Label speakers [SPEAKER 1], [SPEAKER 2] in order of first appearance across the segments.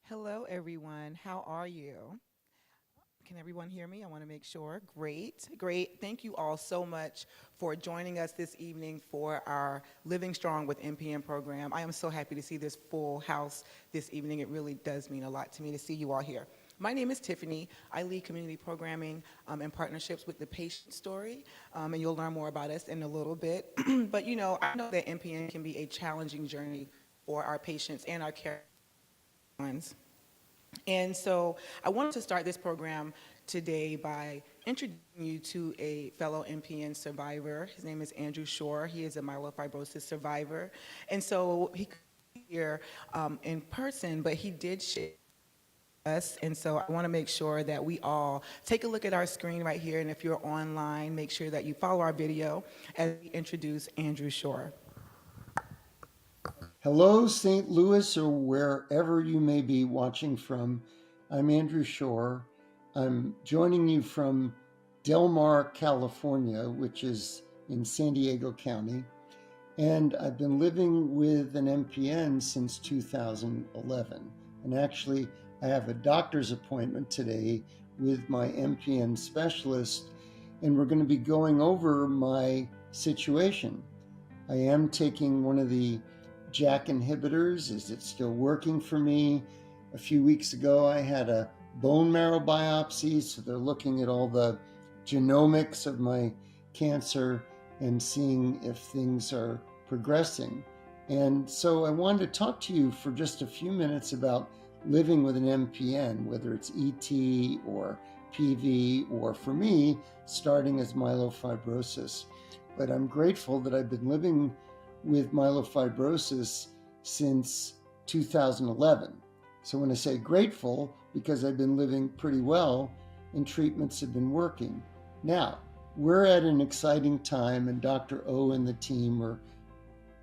[SPEAKER 1] Hello, everyone. How are you? Can everyone hear me? I want to make sure. Great, great. Thank you all so much for joining us this evening for our Living Strong with MPN program. I am so happy to see this full house this evening. It really does mean a lot to me to see you all here. My name is Tiffany. I lead community programming and partnerships with the Patient Story, and you'll learn more about us in a little bit. But I know that MPN can be a challenging journey for our patients and our care ones. And so I wanted to start this program today by introducing you to a fellow MPN survivor. His name is Andrew Shore. He is a myelofibrosis survivor. And so he couldn't be here in person, but he did share us. And so I want to make sure that we all take a look at our screen right here. And if you're online, make sure that you follow our video as we introduce Andrew Shore.
[SPEAKER 2] Hello, St. Louis, or wherever you may be watching from. I'm Andrew Shore. I'm joining you from Del Mar, California, which is in San Diego County. And I've been living with an MPN since 2011. And actually, I have a doctor's appointment today with my MPN specialist, and we're going to be going over my situation. I am taking one of the JAK inhibitors. Is it still working for me? A few weeks ago, I had a bone marrow biopsy, so they're looking at all the genomics of my cancer and seeing if things are progressing. And so I wanted to talk to you for just a few minutes about living with an MPN, whether it's ET or PV, or for me, starting as myelofibrosis. But I'm grateful that I've been living with myelofibrosis since 2011. So when I say grateful, because I've been living pretty well and treatments have been working. Now, we're at an exciting time, and Dr. O and the team are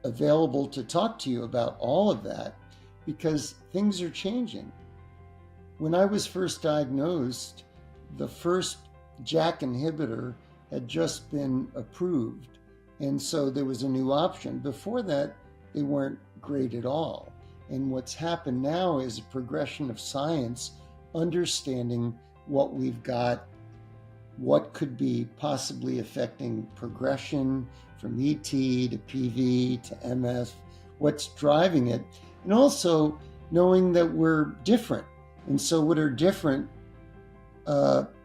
[SPEAKER 2] available to talk to you about all of that because things are changing. When I was first diagnosed, the first JAK inhibitor had just been approved. And so there was a new option. Before that, they weren't great at all. And what's happened now is a progression of science, understanding what we've got, what could be possibly affecting progression from ET to PV to MF, what's driving it, and also knowing that we're different. And so what are different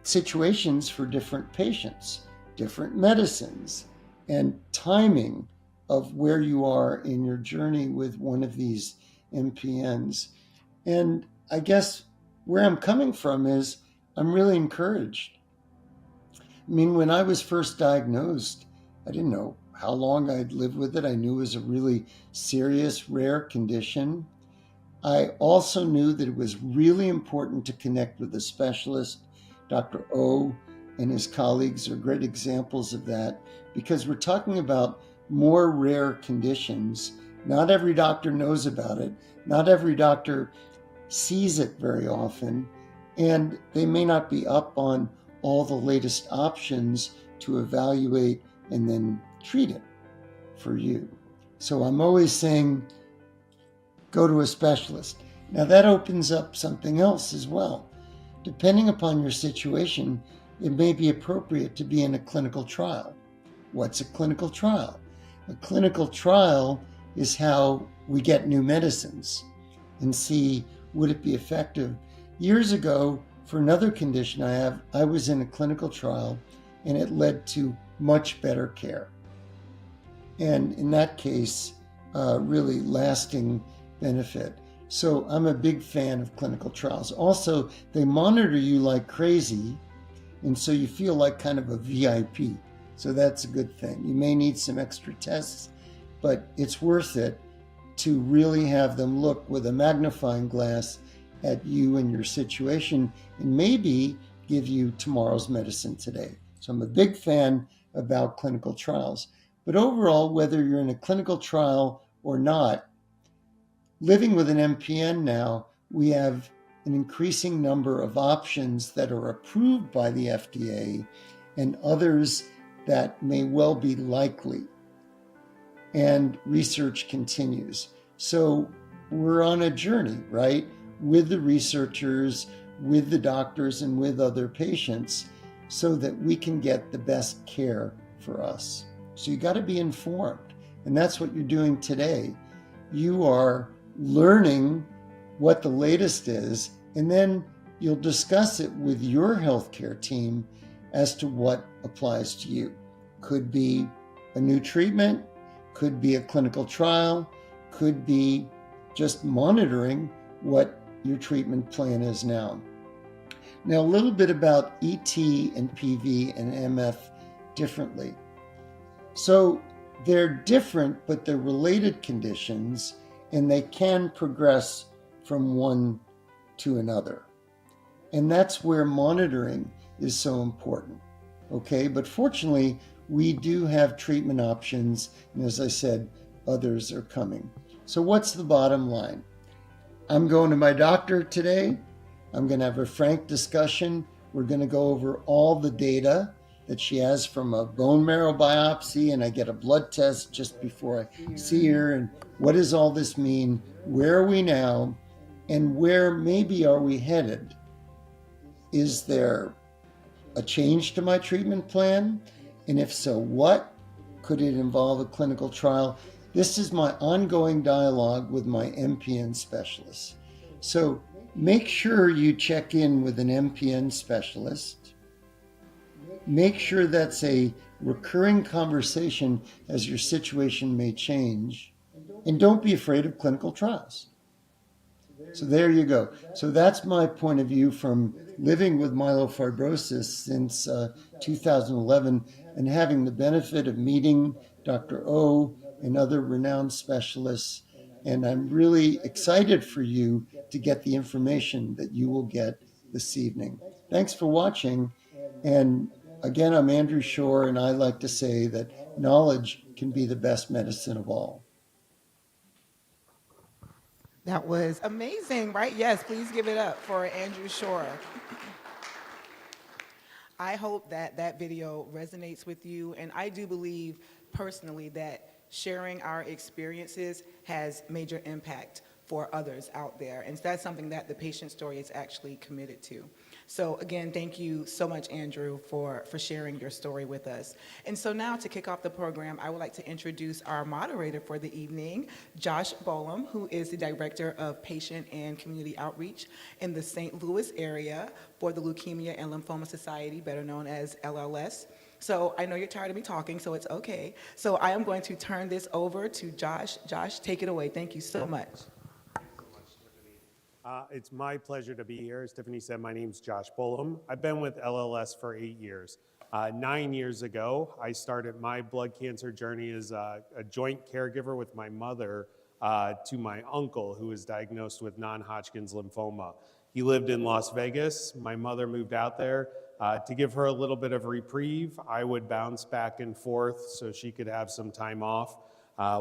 [SPEAKER 2] situations for different patients, different medicines, and timing of where you are in your journey with one of these MPNs. And I guess where I'm coming from is I'm really encouraged. I mean, when I was first diagnosed, I didn't know how long I'd live with it. I knew it was a really serious, rare condition. I also knew that it was really important to connect with a specialist. Dr. O and his colleagues are great examples of that because we're talking about more rare conditions. Not every doctor knows about it. Not every doctor sees it very often, and they may not be up on all the latest options to evaluate and then treat it for you. So I'm always saying, go to a specialist. Now that opens up something else as well. Depending upon your situation, it may be appropriate to be in a clinical trial. What's a clinical trial? A clinical trial is how we get new medicines and see would it be effective. Years ago, for another condition I have, I was in a clinical trial and it led to much better care. And in that case, really lasting benefit. So I'm a big fan of clinical trials. Also, they monitor you like crazy, and so you feel like kind of a VIP. So that's a good thing. You may need some extra tests, but it's worth it to really have them look with a magnifying glass at you and your situation and maybe give you tomorrow's medicine today. So I'm a big fan about clinical trials. But overall, whether you're in a clinical trial or not, living with an MPN now, we have an increasing number of options that are approved by the FDA and others that may well be likely. And research continues. So we're on a journey, right? with the researchers, with the doctors, and with other patients so that we can get the best care for us. So you got to be informed. And that's what you're doing today. You are learning what the latest is, and then you'll discuss it with your healthcare team as to what applies to you. Could be a new treatment, could be a clinical trial, could be just monitoring what your treatment plan is now. Now, a little bit about ET and PV and MF differently. So they're different, but they're related conditions, and they can progress from one to another. And that's where monitoring is so important. Okay, but fortunately, we do have treatment options, and as I said, others are coming. So what's the bottom line? I'm going to my doctor today. I'm going to have a frank discussion. We're going to go over all the data that she has from a bone marrow biopsy, and I get a blood test just before I see her. And what does all this mean? Where are we now? And where maybe are we headed? Is there a change to my treatment plan? And if so, what? Could it involve a clinical trial? This is my ongoing dialogue with my MPN specialist. So make sure you check in with an MPN specialist. Make sure that's a recurring conversation as your situation may change. And don't be afraid of clinical trials. So there you go. So that's my point of view from living with myelofibrosis since 2011 and having the benefit of meeting Dr. O and other renowned specialists. And I'm really excited for you to get the information that you will get this evening. Thanks for watching. And again, I'm Andrew Shore, and I like to say that knowledge can be the best medicine of all.
[SPEAKER 1] That was amazing, right? Yes, please give it up for Andrew Shore. I hope that that video resonates with you, and I do believe personally that sharing our experiences has major impact for others out there, and that's something that the patient story is actually committed to. So again, thank you so much, Andrew, for sharing your story with us. And so now to kick off the program, I would like to introduce our moderator for the evening, Josh Bolam, who is the Director of Patient and Community Outreach in the St. Louis area for the Leukemia and Lymphoma Society, better known as LLS. So I know you're tired of me talking, so it's okay. So I am going to turn this over to Josh. Josh, take it away. Thank you so much.
[SPEAKER 3] It's my pleasure to be here. As Tiffany said, my name's Josh Bolam. I've been with LLS for 8 years. 9 years ago, I started my blood cancer journey as a joint caregiver with my mother to my uncle, who was diagnosed with non-Hodgkin's lymphoma. He lived in Las Vegas. My mother moved out there. To give her a little bit of reprieve, I would bounce back and forth so she could have some time off.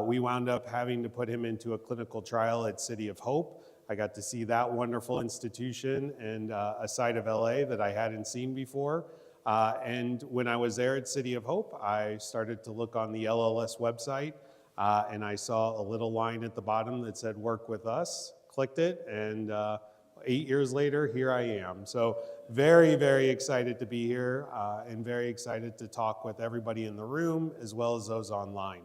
[SPEAKER 3] We wound up having to put him into a clinical trial at City of Hope. I got to see that wonderful institution and a side of LA that I hadn't seen before. And when I was there at City of Hope, I started to look on the LLS website and I saw a little line at the bottom that said, "Work with us," clicked it, and 8 years later, here I am. So very, very excited to be here and very excited to talk with everybody in the room as well as those online.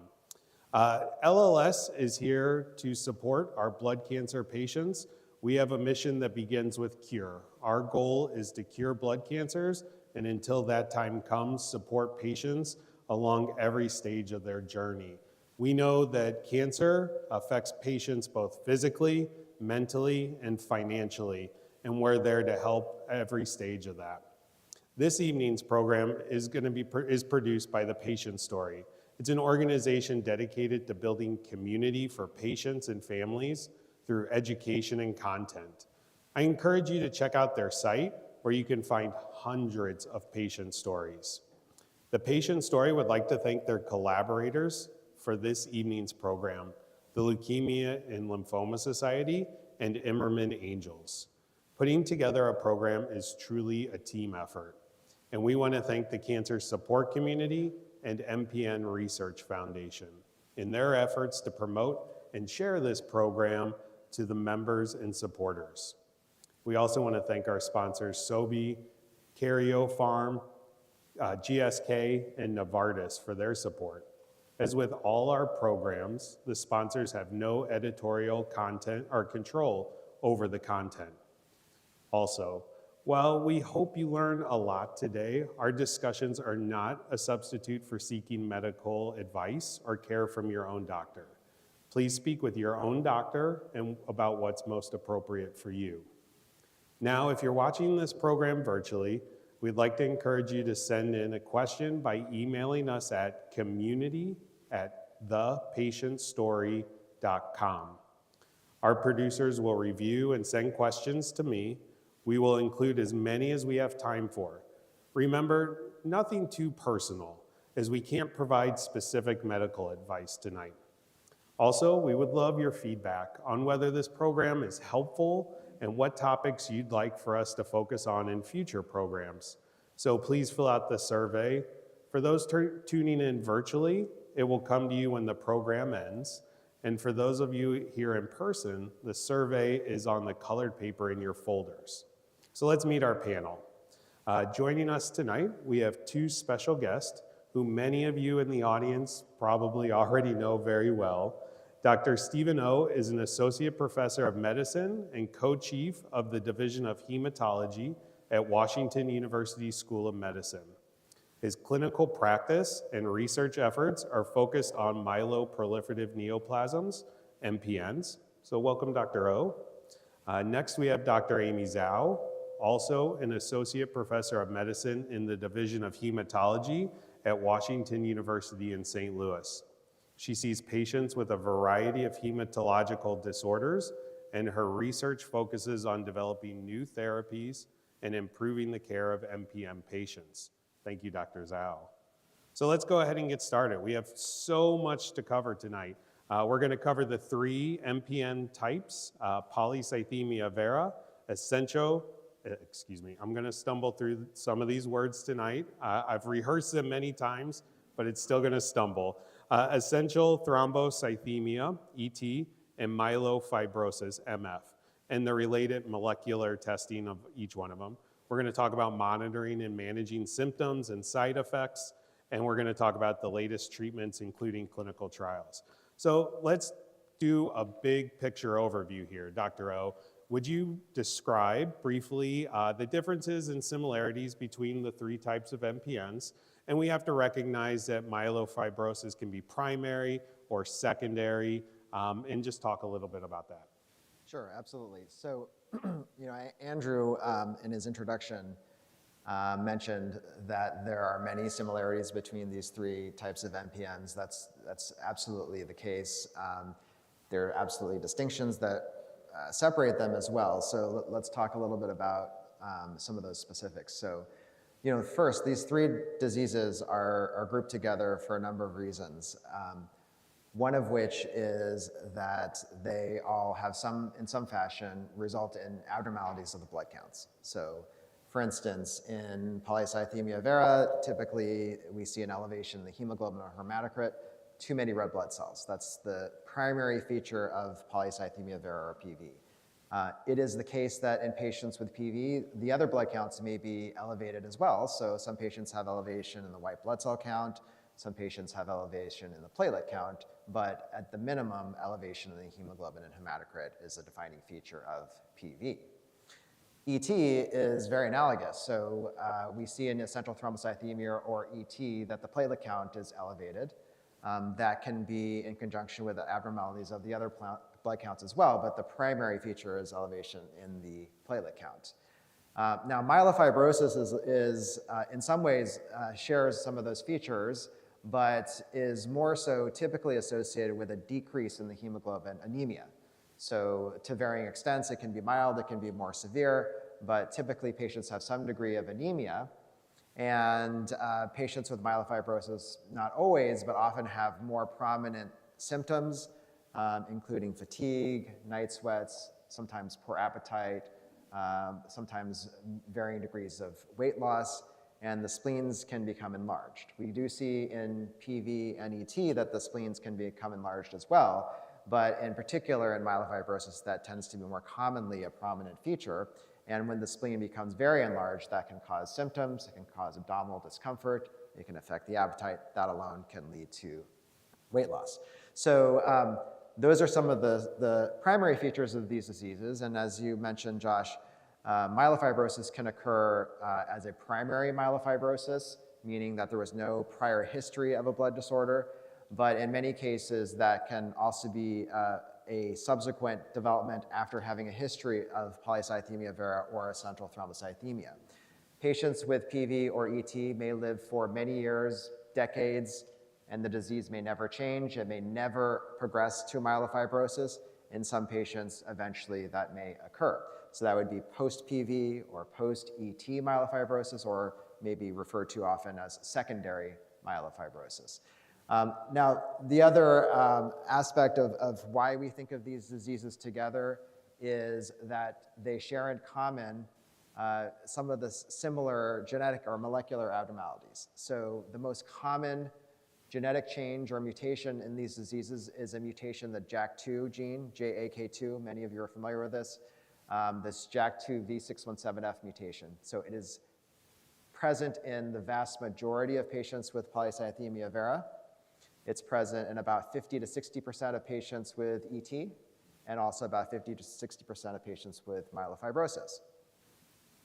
[SPEAKER 3] LLS is here to support our blood cancer patients. We have a mission that begins with cure. Our goal is to cure blood cancers, and until that time comes, support patients along every stage of their journey. We know that cancer affects patients both physically, mentally, and financially, and we're there to help every stage of that. This evening's program is produced by The Patient Story. It's an organization dedicated to building community for patients and families through education and content. I encourage you to check out their site where you can find hundreds of patient stories. The Patient Story would like to thank their collaborators for this evening's program, the Leukemia and Lymphoma Society and Immerman Angels. Putting together a program is truly a team effort, and we want to thank the Cancer Support Community and MPN Research Foundation in their efforts to promote and share this program to the members and supporters. We also want to thank our sponsors, Sobi, Karyopharm, GSK, and Novartis for their support. As with all our programs, the sponsors have no editorial content or control over the content. Also, while we hope you learn a lot today, our discussions are not a substitute for seeking medical advice or care from your own doctor. Please speak with your own doctor and about what's most appropriate for you. Now, if you're watching this program virtually, we'd like to encourage you to send in a question by emailing us at community@thepatientstory.com. Our producers will review and send questions to me. We will include as many as we have time for. Remember, nothing too personal, as we can't provide specific medical advice tonight. Also, we would love your feedback on whether this program is helpful and what topics you'd like for us to focus on in future programs. So please fill out the survey. For those tuning in virtually, it will come to you when the program ends. And for those of you here in person, the survey is on the colored paper in your folders. So let's meet our panel. Joining us tonight, we have two special guests who many of you in the audience probably already know very well. Dr. Stephen O is an associate professor of medicine and co-chief of the Division of Hematology at Washington University School of Medicine. His clinical practice and research efforts are focused on myeloproliferative neoplasms, MPNs. So welcome, Dr. O. Next, we have Dr. Amy Zhao, also an associate professor of medicine in the Division of Hematology at Washington University in St. Louis. She sees patients with a variety of hematological disorders, and her research focuses on developing new therapies and improving the care of MPN patients. Thank you, Dr. Zhao. So let's go ahead and get started. We have so much to cover tonight. We're going to cover the three MPN types, polycythemia vera, I'm going to stumble through some of these words tonight. I've rehearsed them many times, but it's still going to stumble. Essential thrombocythemia, ET, and myelofibrosis, MF, and the related molecular testing of each one of them. We're going to talk about monitoring and managing symptoms and side effects, and we're going to talk about the latest treatments, including clinical trials. So let's do a big picture overview here. Dr. O, would you describe briefly the differences and similarities between the three types of MPNs? And we have to recognize that myelofibrosis can be primary or secondary, and just talk a little bit about that.
[SPEAKER 4] Sure, absolutely. So, Andrew, in his introduction, mentioned that there are many similarities between these three types of MPNs. That's absolutely the case. There are absolutely distinctions that separate them as well. So let's talk a little bit about some of those specifics. So, first, these three diseases are grouped together for a number of reasons. One of which is that they all have in some fashion, result in abnormalities of the blood counts. So, for instance, in polycythemia vera, typically we see an elevation in the hemoglobin or hematocrit, too many red blood cells. That's the primary feature of polycythemia vera or PV. It is the case that in patients with PV, the other blood counts may be elevated as well. So some patients have elevation in the white blood cell count, some patients have elevation in the platelet count, but at the minimum, elevation in the hemoglobin and hematocrit is a defining feature of PV. ET is very analogous. So we see in essential thrombocythemia or ET that the platelet count is elevated. That can be in conjunction with the abnormalities of the other blood counts as well, but the primary feature is elevation in the platelet count. Now, myelofibrosis is in some ways shares some of those features, but is more so typically associated with a decrease in the hemoglobin anemia. So to varying extents, it can be mild, it can be more severe, but typically patients have some degree of anemia. And patients with myelofibrosis, not always, but often have more prominent symptoms, including fatigue, night sweats, sometimes poor appetite, sometimes varying degrees of weight loss, and the spleens can become enlarged. We do see in PV and ET that the spleens can become enlarged as well, but in particular in myelofibrosis, that tends to be more commonly a prominent feature. And when the spleen becomes very enlarged, that can cause symptoms, it can cause abdominal discomfort, it can affect the appetite. That alone can lead to weight loss. So those are some of the primary features of these diseases. And as you mentioned, Josh, myelofibrosis can occur as a primary myelofibrosis, meaning that there was no prior history of a blood disorder. But in many cases, that can also be a subsequent development after having a history of polycythemia vera or essential thrombocythemia. Patients with PV or ET may live for many years, decades, and the disease may never change. It may never progress to myelofibrosis. In some patients, eventually that may occur. So that would be post-PV or post-ET myelofibrosis, or maybe referred to often as secondary myelofibrosis. Now, the other aspect of why we think of these diseases together is that they share in common some of the similar genetic or molecular abnormalities. So the most common genetic change or mutation in these diseases is a mutation, the JAK2 gene, JAK2. Many of you are familiar with this. This JAK2 V617F mutation. So it is present in the vast majority of patients with polycythemia vera. It's present in about 50 to 60% of patients with ET, and also about 50 to 60% of patients with myelofibrosis.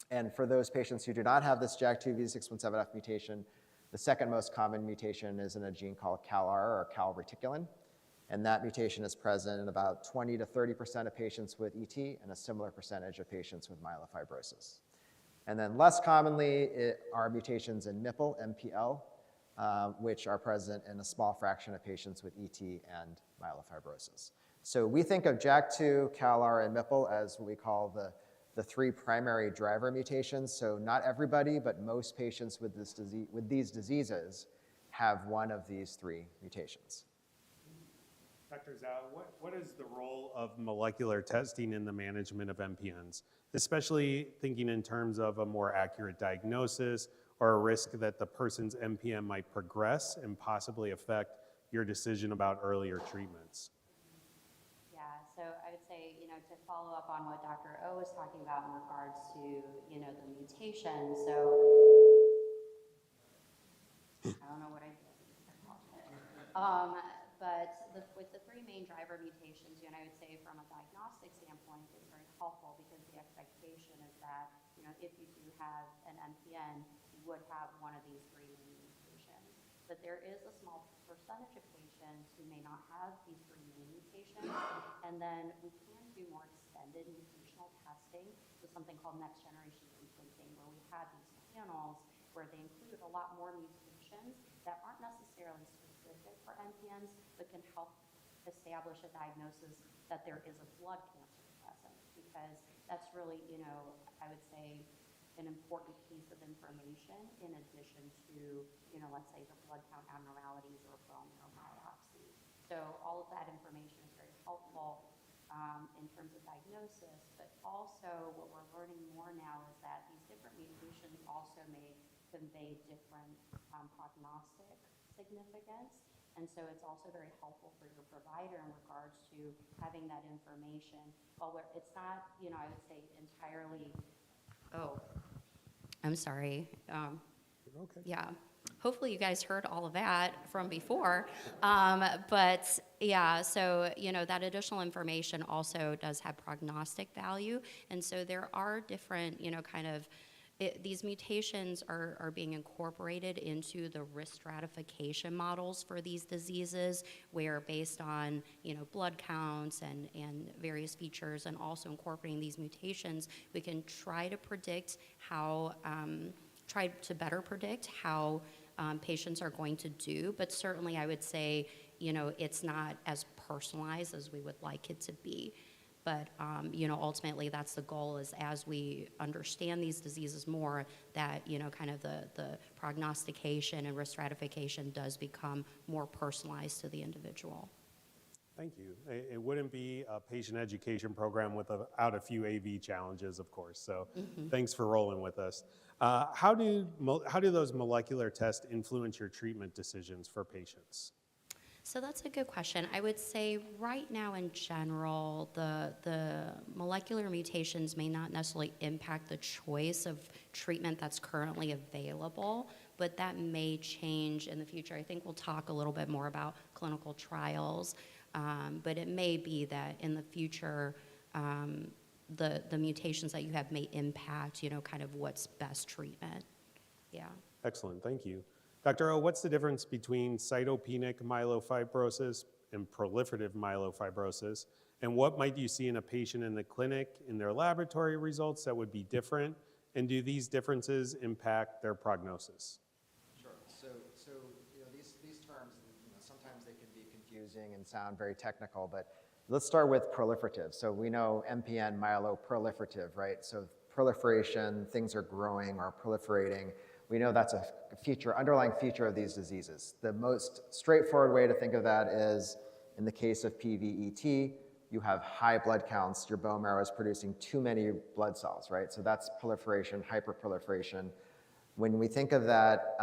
[SPEAKER 4] And for those patients who do not have this JAK2 V617F mutation, the second most common mutation is in a gene called CALR, or calreticulin. And that mutation is present in about 20 to 30% of patients with ET and a similar percentage of patients with myelofibrosis. And then less commonly are mutations in MPL, MPL, which are present in a small fraction of patients with ET and myelofibrosis. So we think of JAK2, CALR, and MPL as what we call the three primary driver mutations. So not everybody, but most patients with these diseases have one of these three mutations.
[SPEAKER 3] Dr. Zhao, what is the role of molecular testing in the management of MPNs, especially thinking in terms of a more accurate diagnosis or a risk that the person's MPN might progress and possibly affect your decision about earlier treatments?
[SPEAKER 5] Yeah, so I would say, to follow up on what Dr. O was talking about in regards to, the mutation. So I don't know what I did. But with the three main driver mutations, I would say from a diagnostic standpoint, it's very helpful because the expectation is that, if you do have an MPN, you would have one of these three main mutations. But there is a small percentage of patients who may not have these three main mutations, and then we can do more extended mutational testing with something called next generation sequencing, where we have these panels where they include a lot more mutations that aren't necessarily specific for MPNs, but can help establish a diagnosis that there is a blood cancer present, because that's really, I would say, an important piece of information in addition to, let's say the blood count abnormalities or bone marrow biopsy. So all of that information is very helpful in terms of diagnosis, but also what we're learning more now is that these different mutations also may convey different prognostic significance. And so it's also very helpful for your provider in regards to having that information. While it's not, I would say entirely, I'm sorry.
[SPEAKER 3] Okay.
[SPEAKER 5] Yeah. Hopefully you guys heard all of that from before. But yeah, so, that additional information also does have prognostic value. And so there are different, these mutations are being incorporated into the risk stratification models for these diseases, where based on, blood counts and various features, and also incorporating these mutations, we can try to predict how, better predict how patients are going to do. But certainly I would say, it's not as personalized as we would like it to be. But, ultimately that's the goal, is as we understand these diseases more, that, kind of the prognostication and risk stratification does become more personalized to the individual.
[SPEAKER 3] Thank you. It wouldn't be a patient education program without a few AV challenges, of course. So thanks for rolling with us. How do those molecular tests influence your treatment decisions for patients?
[SPEAKER 5] So that's a good question. I would say right now in general, the molecular mutations may not necessarily impact the choice of treatment that's currently available, but that may change in the future. I think we'll talk a little bit more about clinical trials, but it may be that in the future, the mutations that you have may impact, kind of what's best treatment. Yeah.
[SPEAKER 3] Excellent, thank you. Dr. O, what's the difference between cytopenic myelofibrosis and proliferative myelofibrosis? And what might you see in a patient in the clinic in their laboratory results that would be different? And do these differences impact their prognosis?
[SPEAKER 4] Sure. So these terms, sometimes they can be confusing and sound very technical, but let's start with proliferative. So we know MPN, myeloproliferative, right? So proliferation, things are growing or proliferating. We know that's a underlying feature of these diseases. The most straightforward way to think of that is, in the case of PVET, you have high blood counts, your bone marrow is producing too many blood cells, right? So that's proliferation, hyperproliferation. When we think of that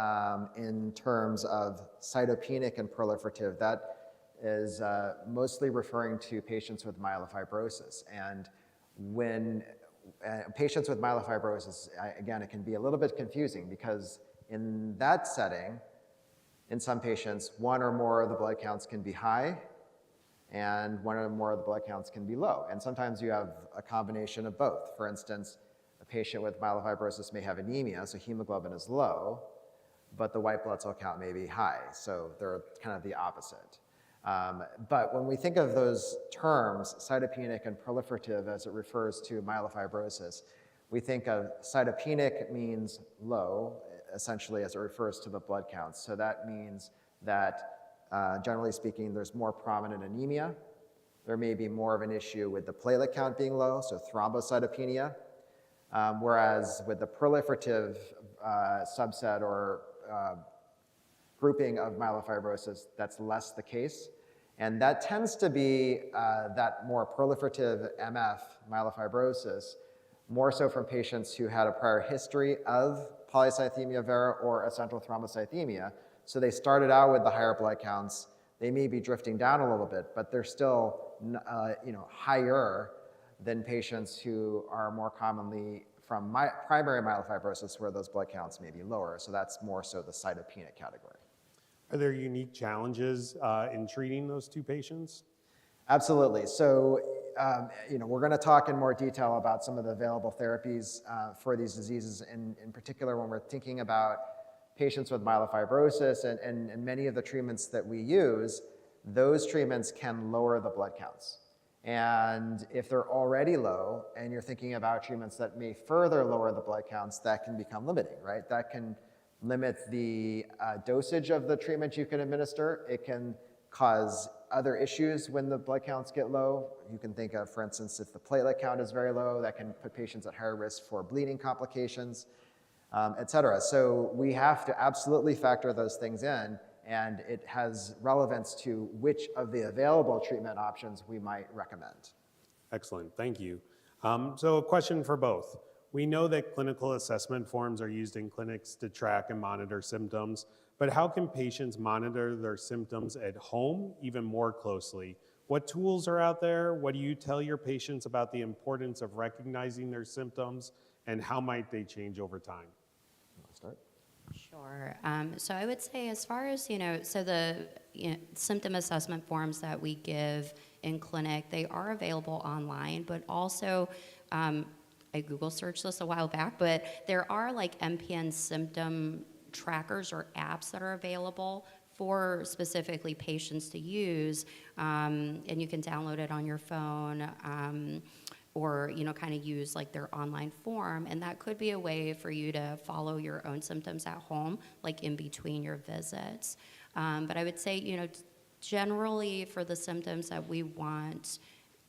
[SPEAKER 4] in terms of cytopenic and proliferative, that is mostly referring to patients with myelofibrosis. And when patients with myelofibrosis, again, it can be a little bit confusing because in that setting, in some patients, one or more of the blood counts can be high and one or more of the blood counts can be low. And sometimes you have a combination of both. For instance, a patient with myelofibrosis may have anemia, so hemoglobin is low, but the white blood cell count may be high. So they're kind of the opposite. But when we think of those terms, cytopenic and proliferative, as it refers to myelofibrosis, we think of cytopenic means low, essentially, as it refers to the blood counts. So that means that, generally speaking, there's more prominent anemia. There may be more of an issue with the platelet count being low, so thrombocytopenia. Whereas with the proliferative subset or grouping of myelofibrosis, that's less the case. And that tends to be that more proliferative MF, myelofibrosis, more so from patients who had a prior history of polycythemia vera or essential thrombocythemia. So they started out with the higher blood counts. They may be drifting down a little bit, but they're still higher than patients who are more commonly from primary myelofibrosis, where those blood counts may be lower. So that's more so the cytopenic category.
[SPEAKER 3] Are there unique challenges in treating those two patients?
[SPEAKER 4] Absolutely. So, we're going to talk in more detail about some of the available therapies for these diseases, in particular when we're thinking about patients with myelofibrosis and many of the treatments that we use, those treatments can lower the blood counts. And if they're already low and you're thinking about treatments that may further lower the blood counts, that can become limiting, right? That can limit the dosage of the treatment you can administer. It can cause other issues when the blood counts get low. You can think of, for instance, if the platelet count is very low, that can put patients at higher risk for bleeding complications, et cetera. So we have to absolutely factor those things in, and it has relevance to which of the available treatment options we might recommend.
[SPEAKER 3] Excellent, thank you. So a question for both. We know that clinical assessment forms are used in clinics to track and monitor symptoms, but how can patients monitor their symptoms at home even more closely? What tools are out there? What do you tell your patients about the importance of recognizing their symptoms, and how might they change over time?
[SPEAKER 4] You want to start?
[SPEAKER 5] Sure. So I would say, as far as, so the symptom assessment forms that we give in clinic, they are available online, but also, I Google searched this a while back, but there are like MPN symptom trackers or apps that are available for specifically patients to use, and you can download it on your phone, or kind of use like their online form, and that could be a way for you to follow your own symptoms at home, like in between your visits. But I would say, generally for the symptoms that we want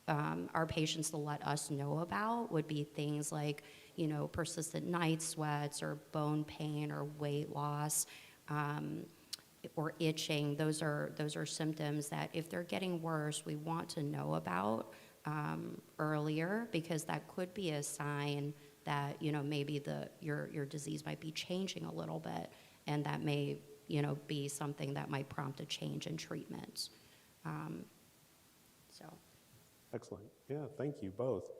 [SPEAKER 5] our patients to let us know about would be things like, persistent night sweats or bone pain or weight loss, or itching. Those are symptoms that if they're getting worse, we want to know about earlier, because that could be a sign that maybe your disease might be changing a little bit, and that may be something that might prompt a change in treatment. So.
[SPEAKER 3] Excellent. Yeah, thank you both.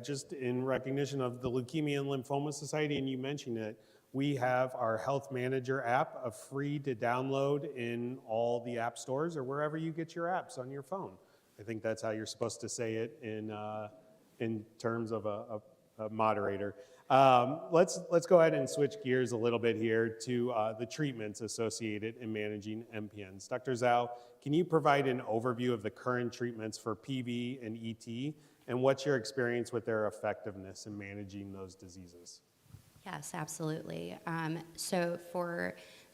[SPEAKER 3] Just in recognition of the Leukemia and Lymphoma Society, and you mentioned it, we have our Health Manager app, free to download in all the app stores or wherever you get your apps on your phone. I think that's how you're supposed to say it in terms of a moderator. Let's go ahead and switch gears a little bit here to the treatments associated in managing MPNs. Dr. Zhao, can you provide an overview of the current treatments for PV and ET, and what's your experience with their effectiveness in managing those diseases?
[SPEAKER 5] Yes, absolutely.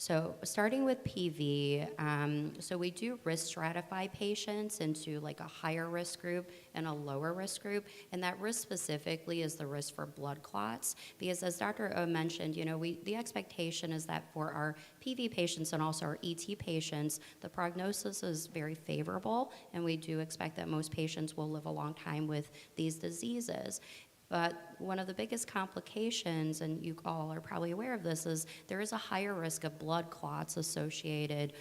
[SPEAKER 5] So starting with PV, so we do risk stratify patients into like a higher risk group and a lower risk group, and that risk specifically is the risk for blood clots, because as Dr. O mentioned, the expectation is that for our PV patients and also our ET patients, the prognosis is very favorable, and we do expect that most patients will live a long time with these diseases. But one of the biggest complications, and you all are probably aware of this, is there is a higher risk of blood clots associated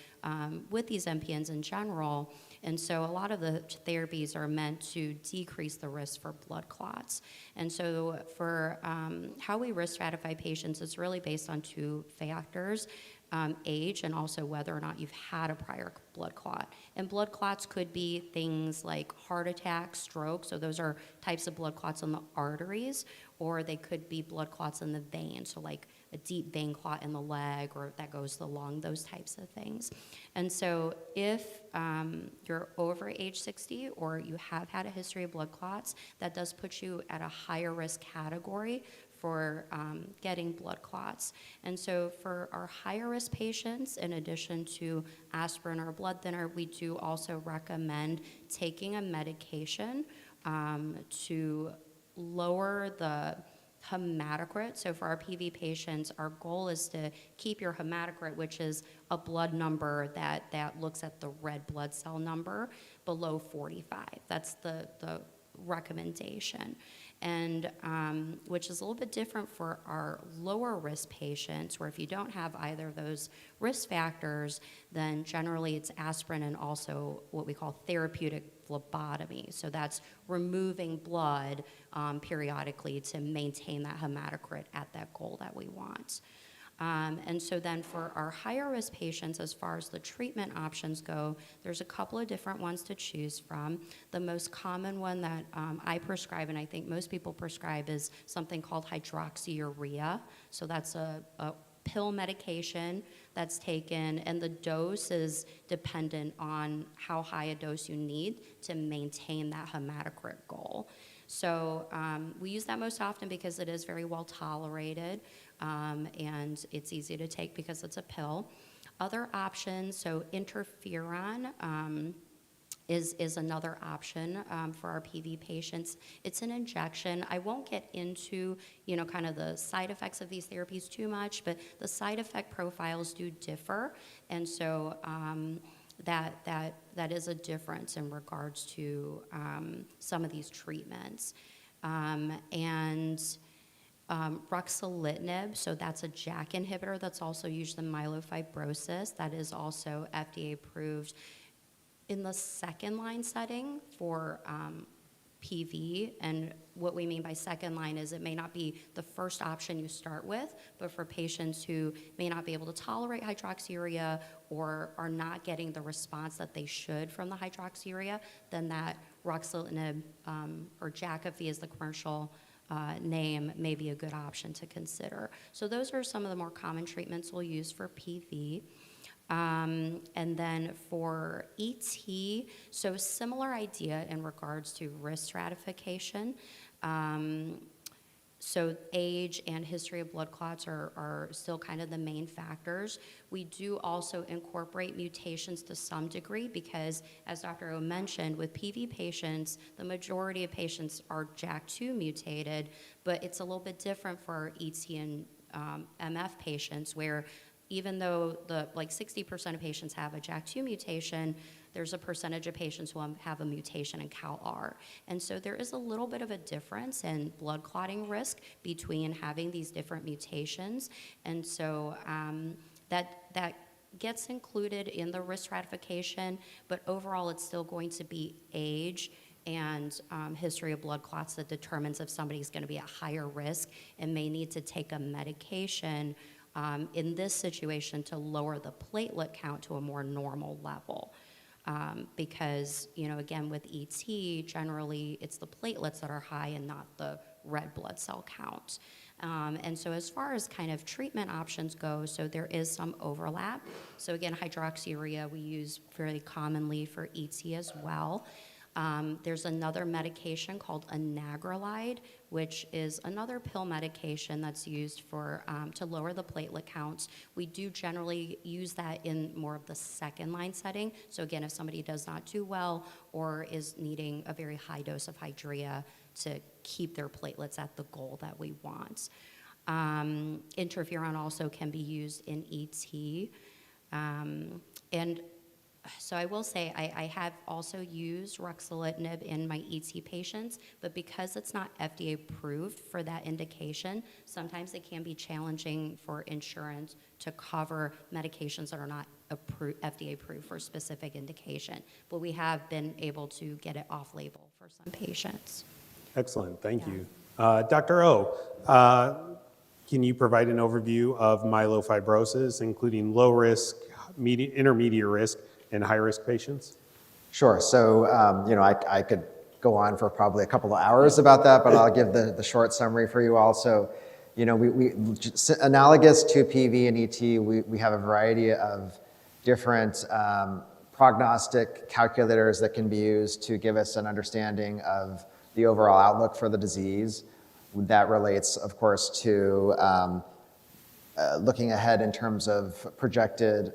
[SPEAKER 5] with these MPNs in general. And so a lot of the therapies are meant to decrease the risk for blood clots. And so for how we risk stratify patients, it's really based on two factors. Age and also whether or not you've had a prior blood clot. And blood clots could be things like heart attack, stroke, so those are types of blood clots in the arteries, or they could be blood clots in the vein, so like a deep vein clot in the leg or that goes to the lung, those types of things. And so if you're over age 60 or you have had a history of blood clots, that does put you at a higher risk category for getting blood clots. And so for our higher risk patients, in addition to aspirin or blood thinner, we do also recommend taking a medication to lower the hematocrit. So for our PV patients, our goal is to keep your hematocrit, which is a blood number that looks at the red blood cell number, below 45. That's the recommendation. And which is a little bit different for our lower risk patients, where if you don't have either of those risk factors, then generally it's aspirin and also what we call therapeutic phlebotomy. So that's removing blood periodically to maintain that hematocrit at that goal that we want. And so then for our higher risk patients, as far as the treatment options go, there's a couple of different ones to choose from. The most common one that I prescribe, and I think most people prescribe, is something called hydroxyurea. So that's a pill medication that's taken, and the dose is dependent on how high a dose you need to maintain that hematocrit goal. So we use that most often because it is very well tolerated, and it's easy to take because it's a pill. Other options, so interferon is another option for our PV patients. It's an injection. I won't get into, kind of the side effects of these therapies too much, but the side effect profiles do differ, and so that is a difference in regards to some of these treatments. Ruxolitinib, so that's a JAK inhibitor that's also used in myelofibrosis. That is also FDA approved in the second line setting for PV, and what we mean by second line is it may not be the first option you start with, but for patients who may not be able to tolerate hydroxyurea or are not getting the response that they should from the hydroxyurea, then that ruxolitinib or Jakafi is the commercial name, may be a good option to consider. So those are some of the more common treatments we'll use for PV. And then for ET, so similar idea in regards to risk stratification. So age and history of blood clots are still kind of the main factors. We do also incorporate mutations to some degree because, as Dr. O mentioned, with PV patients, the majority of patients are JAK2 mutated, but it's a little bit different for our ET and MF patients where even though like 60% of patients have a JAK2 mutation, there's a percentage of patients who have a mutation in CALR. And so there is a little bit of a difference in blood clotting risk between having these different mutations. And so that gets included in the risk stratification, but overall it's still going to be age and history of blood clots that determines if somebody's going to be at higher risk and may need to take a medication in this situation to lower the platelet count to a more normal level. Because, again, with ET, generally it's the platelets that are high and not the red blood cell count. And so as far as kind of treatment options go, so there is some overlap. So again, hydroxyurea we use fairly commonly for ET as well. There's another medication called anagrelide, which is another pill medication that's used for to lower the platelet counts. We do generally use that in more of the second line setting. So again, if somebody does not do well or is needing a very high dose of hydrea to keep their platelets at the goal that we want. Interferon also can be used in ET. And so I will say I have also used ruxolitinib in my ET patients, but because it's not FDA approved for that indication, sometimes it can be challenging for insurance to cover medications that are not FDA approved for a specific indication. But we have been able to get it off label for some patients.
[SPEAKER 3] Excellent, thank you. Dr. O, can you provide an overview of myelofibrosis, including low risk, intermediate risk, and high-risk patients?
[SPEAKER 4] Sure. So, I could go on for probably a couple of hours about that, but I'll give the short summary for you all. So, we analogous to PV and ET, we have a variety of different prognostic calculators that can be used to give us an understanding of the overall outlook for the disease. That relates, of course, to looking ahead in terms of projected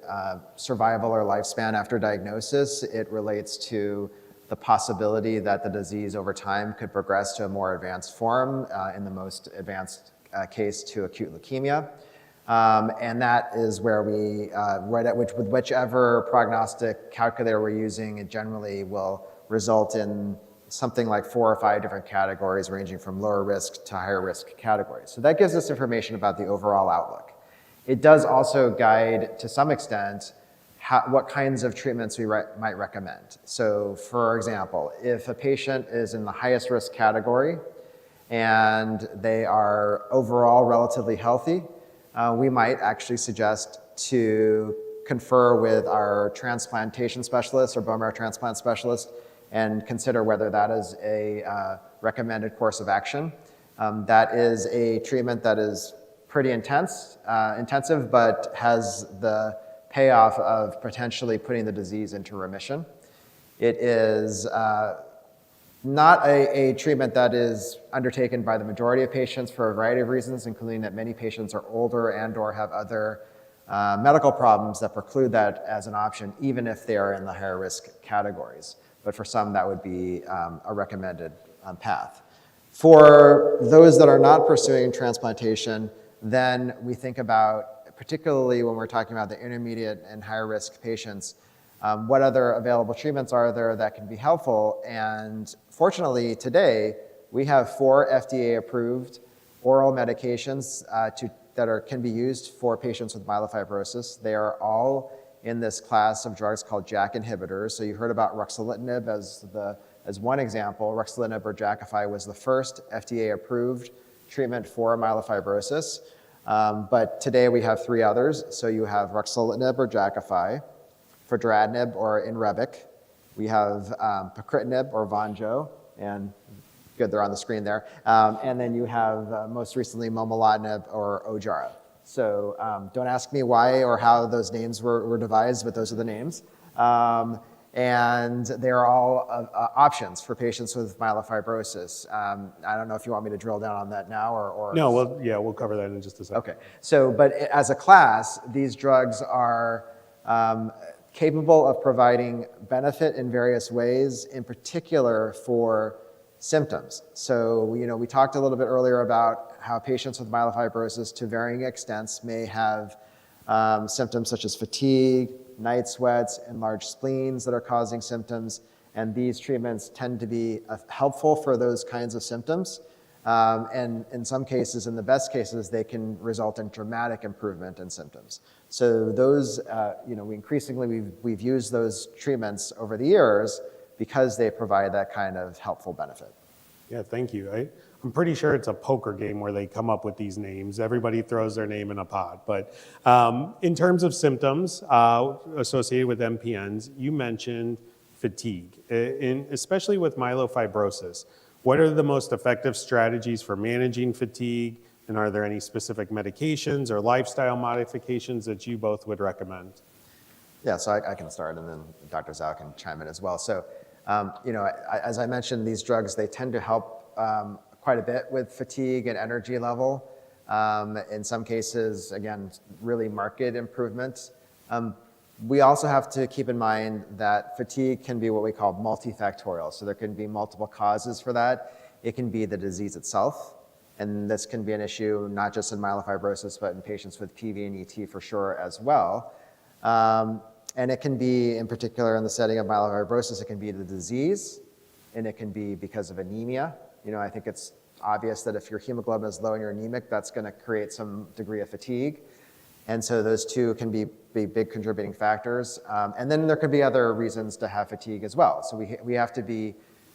[SPEAKER 4] survival or lifespan after diagnosis. It relates to the possibility that the disease over time could progress to a more advanced form, in the most advanced case to acute leukemia. And that is where we, with whichever prognostic calculator we're using, it generally will result in something like 4 or 5 different categories ranging from lower risk to higher risk categories. So that gives us information about the overall outlook. It does also guide, to some extent, what kinds of treatments we might recommend. So for example, if a patient is in the highest risk category and they are overall relatively healthy, we might actually suggest to confer with our transplantation specialist or bone marrow transplant specialist and consider whether that is a recommended course of action. That is a treatment that is pretty intensive, but has the payoff of potentially putting the disease into remission. It is not a treatment that is undertaken by the majority of patients for a variety of reasons, including that many patients are older and or have other medical problems that preclude that as an option, even if they are in the higher risk categories. But for some, that would be a recommended path. For those that are not pursuing transplantation, then we think about, particularly when we're talking about the intermediate and higher risk patients, what other available treatments are there that can be helpful? And fortunately, today, we have 4 FDA-approved oral medications that can be used for patients with myelofibrosis. They are all in this class of drugs called JAK inhibitors. So you heard about ruxolitinib as one example. Ruxolitinib or Jakafi was the first FDA-approved treatment for myelofibrosis. But today we have 3 others. So you have ruxolitinib or Jakafi, fedratinib or Inrebic. We have pacritinib or Vonjo, and good, they're on the screen there. And then you have most recently momelotinib or Ojara. So don't ask me why or how those names were devised, but those are the names. And they're all options for patients with myelofibrosis. I don't know if you want me to drill down on that now or
[SPEAKER 3] No, we'll cover that in just a second.
[SPEAKER 4] Okay, so, but as a class, these drugs are capable of providing benefit in various ways, in particular for symptoms. So, we talked a little bit earlier about how patients with myelofibrosis to varying extents may have symptoms such as fatigue, night sweats, enlarged spleens that are causing symptoms. And these treatments tend to be helpful for those kinds of symptoms. And in some cases, in the best cases, they can result in dramatic improvement in symptoms. So those, we've used those treatments over the years because they provide that kind of helpful benefit.
[SPEAKER 3] Yeah, thank you. I'm pretty sure it's a poker game where they come up with these names. Everybody throws their name in a pot. But in terms of symptoms associated with MPNs, you mentioned fatigue, especially with myelofibrosis. What are the most effective strategies for managing fatigue? And are there any specific medications or lifestyle modifications that you both would recommend?
[SPEAKER 4] Yeah, so I can start, and then Dr. Zhao can chime in as well. So, as I mentioned, these drugs, they tend to help quite a bit with fatigue and energy level. In some cases, again, really marked improvements. We also have to keep in mind that fatigue can be what we call multifactorial. So there can be multiple causes for that. It can be the disease itself, and this can be an issue not just in myelofibrosis, but in patients with PV and ET for sure as well. And it can be, in particular, in the setting of myelofibrosis, it can be the disease, and it can be because of anemia. I think it's obvious that if your hemoglobin is low and you're anemic, that's going to create some degree of fatigue. And so those two can be big contributing factors. And then there could be other reasons to have fatigue as well. So we have to be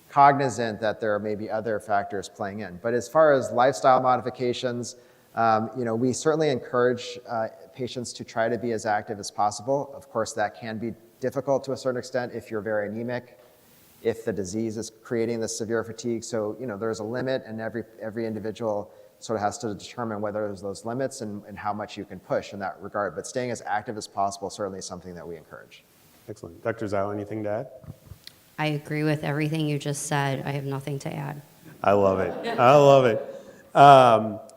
[SPEAKER 4] cognizant that there may be other factors playing in. But as far as lifestyle modifications, we certainly encourage patients to try to be as active as possible. Of course, that can be difficult to a certain extent if you're very anemic, if the disease is creating this severe fatigue. So, there's a limit, and every individual sort of has to determine whether there's those limits and how much you can push in that regard. But staying as active as possible certainly is something that we encourage.
[SPEAKER 3] Excellent. Dr. Zhao, anything to add?
[SPEAKER 6] I agree with everything you just said. I have nothing to add.
[SPEAKER 3] I love it. I love it.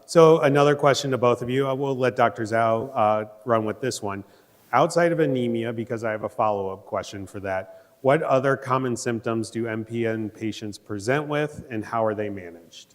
[SPEAKER 3] So another question to both of you. I will let Dr. Zhao run with this one. Outside of anemia, because I have a follow-up question for that, what other common symptoms do MPN patients present with, and how are they managed?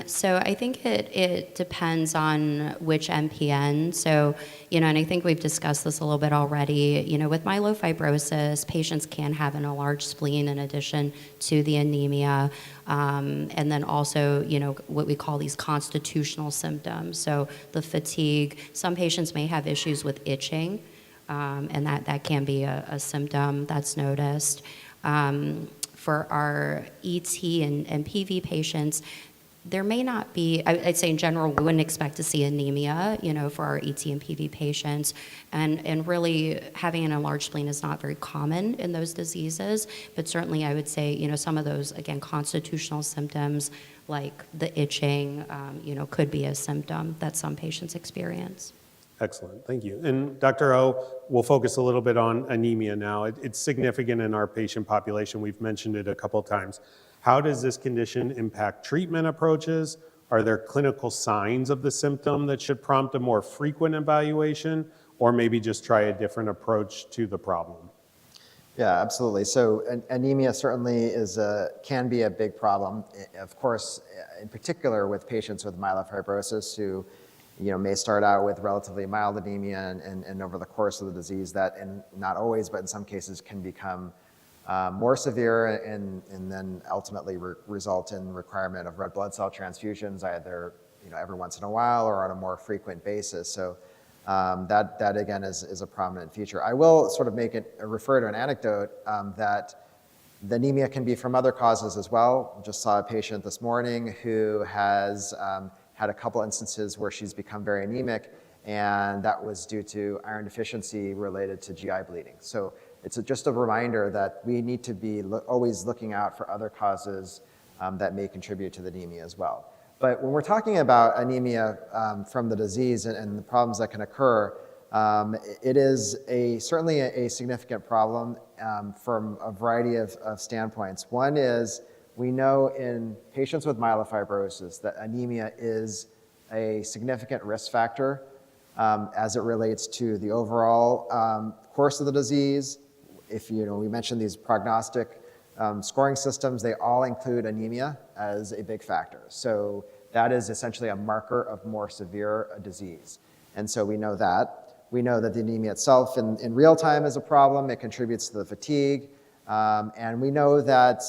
[SPEAKER 6] So I think it depends on which MPN. So, and I think we've discussed this a little bit already. With myelofibrosis, patients can have an enlarged spleen in addition to the anemia. And then also, what we call these constitutional symptoms. So the fatigue, some patients may have issues with itching, and that can be a symptom that's noticed. For our ET and PV patients, there may not be, I'd say in general, we wouldn't expect to see anemia, for our ET and PV patients. And really having an enlarged spleen is not very common in those diseases. But certainly I would say, some of those, again, constitutional symptoms like the itching, could be a symptom that some patients experience.
[SPEAKER 3] Excellent, thank you. And Dr. O, we'll focus a little bit on anemia now. It's significant in our patient population. We've mentioned it a couple times. How does this condition impact treatment approaches? Are there clinical signs of the symptom that should prompt a more frequent evaluation, or maybe just try a different approach to the problem?
[SPEAKER 4] Yeah, absolutely. So anemia certainly can be a big problem. Of course, in particular with patients with myelofibrosis who may start out with relatively mild anemia and over the course of the disease that, and not always, but in some cases can become more severe and then ultimately result in requirement of red blood cell transfusions either every once in a while or on a more frequent basis. So that again is a prominent feature. I will sort of refer to an anecdote that the anemia can be from other causes as well. Just saw a patient this morning who has had a couple instances where she's become very anemic, and that was due to iron deficiency related to GI bleeding. So it's just a reminder that we need to be always looking out for other causes that may contribute to the anemia as well. But when we're talking about anemia from the disease and the problems that can occur, it is certainly a significant problem from a variety of standpoints. One is we know in patients with myelofibrosis that anemia is a significant risk factor as it relates to the overall course of the disease. If we mentioned these prognostic scoring systems, they all include anemia as a big factor. So that is essentially a marker of more severe disease. And so we know that. We know that the anemia itself in real time is a problem. It contributes to the fatigue. And we know that,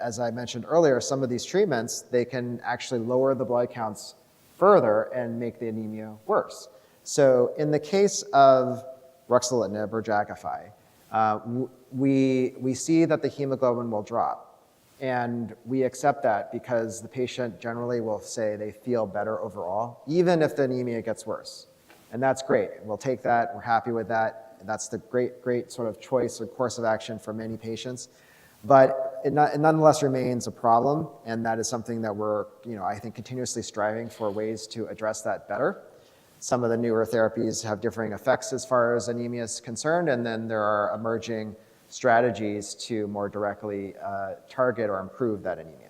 [SPEAKER 4] as I mentioned earlier, some of these treatments, they can actually lower the blood counts further and make the anemia worse. So in the case of ruxolitinib or Jakafi, we see that the hemoglobin will drop. And we accept that because the patient generally will say they feel better overall, even if the anemia gets worse. And that's great. We'll take that. We're happy with that. That's the great sort of choice or course of action for many patients. But it nonetheless remains a problem, and that is something that we're, I think, continuously striving for ways to address that better. Some of the newer therapies have differing effects as far as anemia is concerned, and then there are emerging strategies to more directly target or improve that anemia.